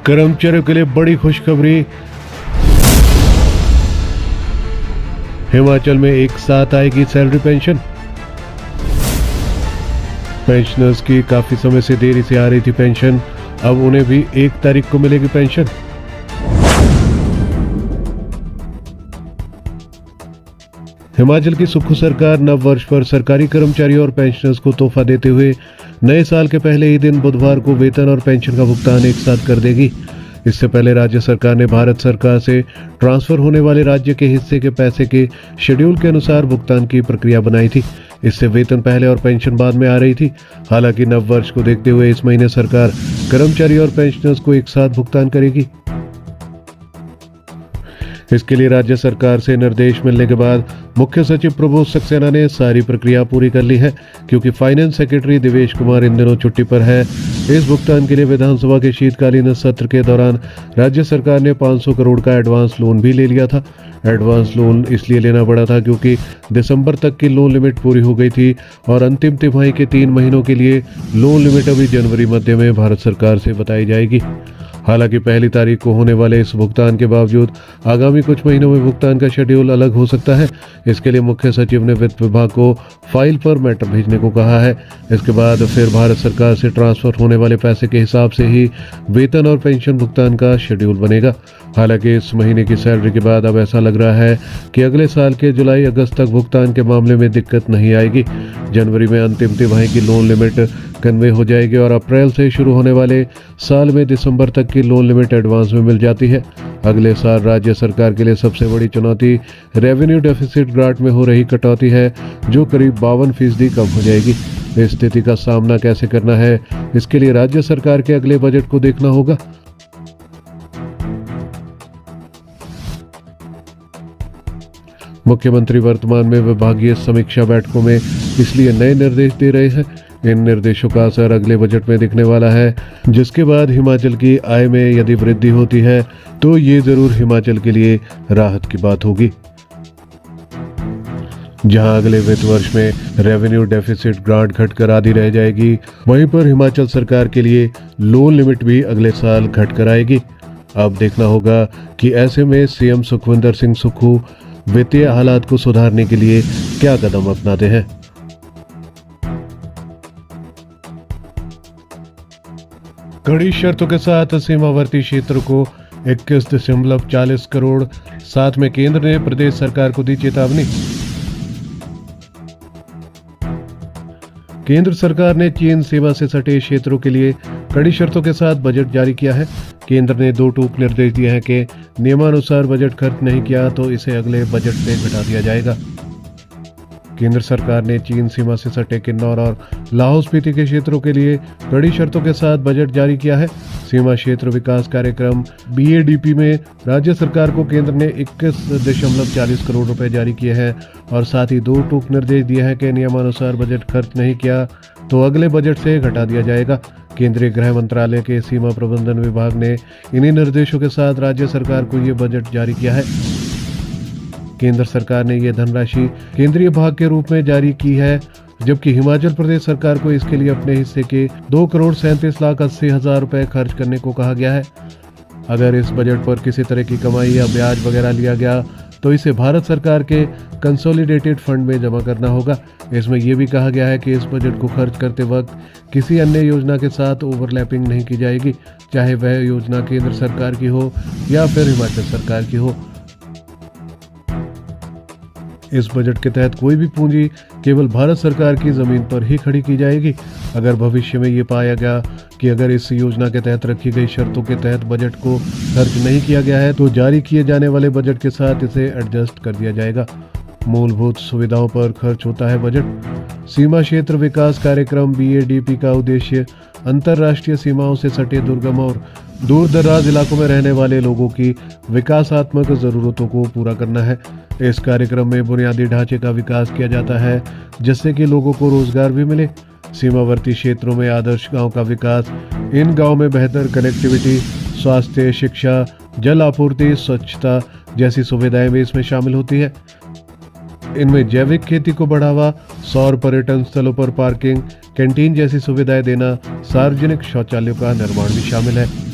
कर्मचारियों के लिए बड़ी खुशखबरी। हिमाचल में एक साथ आएगी सैलरी पेंशन। पेंशनर्स की काफी समय से देरी से आ रही थी पेंशन, अब उन्हें भी 1 तारीख को मिलेगी पेंशन। हिमाचल की सुक्खू सरकार नव वर्ष पर सरकारी कर्मचारियों और पेंशनर्स को तोहफा देते हुए नए साल के पहले ही दिन बुधवार को वेतन और पेंशन का भुगतान एक साथ कर देगी। इससे पहले राज्य सरकार ने भारत सरकार से ट्रांसफर होने वाले राज्य के हिस्से के पैसे के शेड्यूल के अनुसार भुगतान की प्रक्रिया बनाई थी। इससे वेतन पहले और पेंशन बाद में आ रही थी। हालांकि नव वर्ष को देखते हुए इस महीने सरकार कर्मचारी और पेंशनर्स को एक साथ भुगतान करेगी। इसके लिए राज्य सरकार से निर्देश मिलने के बाद मुख्य सचिव प्रबोध सक्सेना ने सारी प्रक्रिया पूरी कर ली है। क्योंकि फाइनेंस सेक्रेटरी देवेश कुमार इन दिनों छुट्टी पर है, इस भुगतान के लिए विधानसभा के शीतकालीन सत्र के दौरान राज्य सरकार ने 500 करोड़ का एडवांस लोन भी ले लिया था। एडवांस लोन इसलिए लेना पड़ा था क्योंकि दिसंबर तक की लोन लिमिट पूरी हो गई थी और अंतिम तिमाही के 3 महीनों के लिए लोन लिमिट अभी जनवरी मध्य में भारत सरकार से बताई जाएगी। हालांकि 1 तारीख को होने वाले इस भुगतान के बावजूद आगामी कुछ महीनों में भुगतान का शेड्यूल अलग हो सकता है। इसके लिए मुख्य सचिव ने वित्त विभाग को फाइल पर मैटर भेजने को कहा है। इसके बाद फिर भारत सरकार से ट्रांसफर होने वाले पैसे के हिसाब से ही वेतन और पेंशन भुगतान का शेड्यूल बनेगा। हालांकि इस महीने की सैलरी के बाद अब ऐसा लग रहा है कि अगले साल के जुलाई अगस्त तक भुगतान के मामले में दिक्कत नहीं आएगी। जनवरी में अंतिम तिमाही की लोन लिमिट कन्वे हो जाएगी और अप्रैल से शुरू होने वाले साल में दिसंबर तक की लोन लिमिट एडवांस में मिल जाती है। अगले साल राज्य सरकार के लिए सबसे बड़ी चुनौती रेवेन्यू डेफिसिट ग्रांट में हो रही कटौती है, जो करीब 52% कम हो जाएगी। इस स्थिति का सामना कैसे करना है, इसके लिए राज्य सरकार के अगले बजट को देखना होगा। मुख्यमंत्री वर्तमान में विभागीय समीक्षा बैठकों में इसलिए नए निर्देश दे रहे हैं। इन निर्देशों का असर अगले बजट में दिखने वाला है, जिसके बाद हिमाचल की आय में यदि वृद्धि होती है तो ये जरूर हिमाचल के लिए राहत की बात होगी। जहां अगले वित्त वर्ष में रेवेन्यू डेफिसिट ग्रांट घटकर आधी रह जाएगी, वहीं पर हिमाचल सरकार के लिए लोन लिमिट भी अगले साल घटकर आएगी। अब देखना होगा कि ऐसे में सीएम सुखविंदर सिंह सुक्खू वित्तीय हालात को सुधारने के लिए क्या कदम अपनाते हैं। कड़ी शर्तों के साथ सीमावर्ती क्षेत्र को 21.40 करोड़, साथ में केंद्र ने प्रदेश सरकार को दी चेतावनी। केंद्र सरकार ने चीन सीमा से सटे क्षेत्रों के लिए कड़ी शर्तों के साथ बजट जारी किया है। केंद्र ने 2 टूक निर्देश दिए हैं कि नियमानुसार बजट खर्च नहीं किया तो इसे अगले बजट से घटा दिया जाएगा। केंद्र सरकार ने चीन सीमा से सटे किन्नौर और लाहौल स्पीति के क्षेत्रों के लिए कड़ी शर्तों के साथ बजट जारी किया है। सीमा क्षेत्र विकास कार्यक्रम BADP में राज्य सरकार को केंद्र ने 21.40 करोड़ रुपए जारी किए हैं और साथ ही 2 टूक निर्देश दिए हैं कि नियमानुसार बजट खर्च नहीं किया तो अगले बजट से घटा दिया जाएगा। केंद्रीय गृह मंत्रालय के सीमा प्रबंधन विभाग ने इन्हीं निर्देशों के साथ राज्य सरकार को ये बजट जारी किया है। केंद्र सरकार ने यह धनराशि केंद्रीय भाग के रूप में जारी की है, जबकि हिमाचल प्रदेश सरकार को इसके लिए अपने हिस्से के 2,37,80,000 रुपए खर्च करने को कहा गया है। अगर इस बजट पर किसी तरह की कमाई या ब्याज वगैरह लिया गया तो इसे भारत सरकार के कंसोलिडेटेड फंड में जमा करना होगा। इसमें यह भी कहा गया है कि इस बजट को खर्च करते वक्त किसी अन्य योजना के साथ ओवरलैपिंग नहीं की जाएगी, चाहे वह योजना केंद्र सरकार की हो या फिर हिमाचल सरकार की हो। इस बजट के तहत कोई भी पूंजी केवल भारत सरकार की जमीन पर ही खड़ी की जाएगी। अगर भविष्य में ये पाया गया कि अगर इस योजना के तहत रखी गई शर्तों के तहत बजट को खर्च नहीं किया गया है तो जारी किए जाने वाले बजट के साथ इसे एडजस्ट कर दिया जाएगा। मूलभूत सुविधाओं पर खर्च होता है बजट। सीमा क्षेत्र विकास कार्यक्रम BADP का उद्देश्य अंतर्राष्ट्रीय सीमाओं से सटे दुर्गम और दूर दराज इलाकों में रहने वाले लोगों की विकासात्मक जरूरतों को पूरा करना है। इस कार्यक्रम में बुनियादी ढांचे का विकास किया जाता है, जिससे कि लोगों को रोजगार भी मिले। सीमावर्ती क्षेत्रों में आदर्श गांव का विकास, इन गांव में बेहतर कनेक्टिविटी, स्वास्थ्य, शिक्षा, जल आपूर्ति, स्वच्छता जैसी सुविधाएं भी इसमें शामिल होती है। इनमें जैविक खेती को बढ़ावा, सौर पर्यटन स्थलों पर पार्किंग, कैंटीन जैसी सुविधाएं देना, सार्वजनिक शौचालयों का निर्माण भी शामिल है।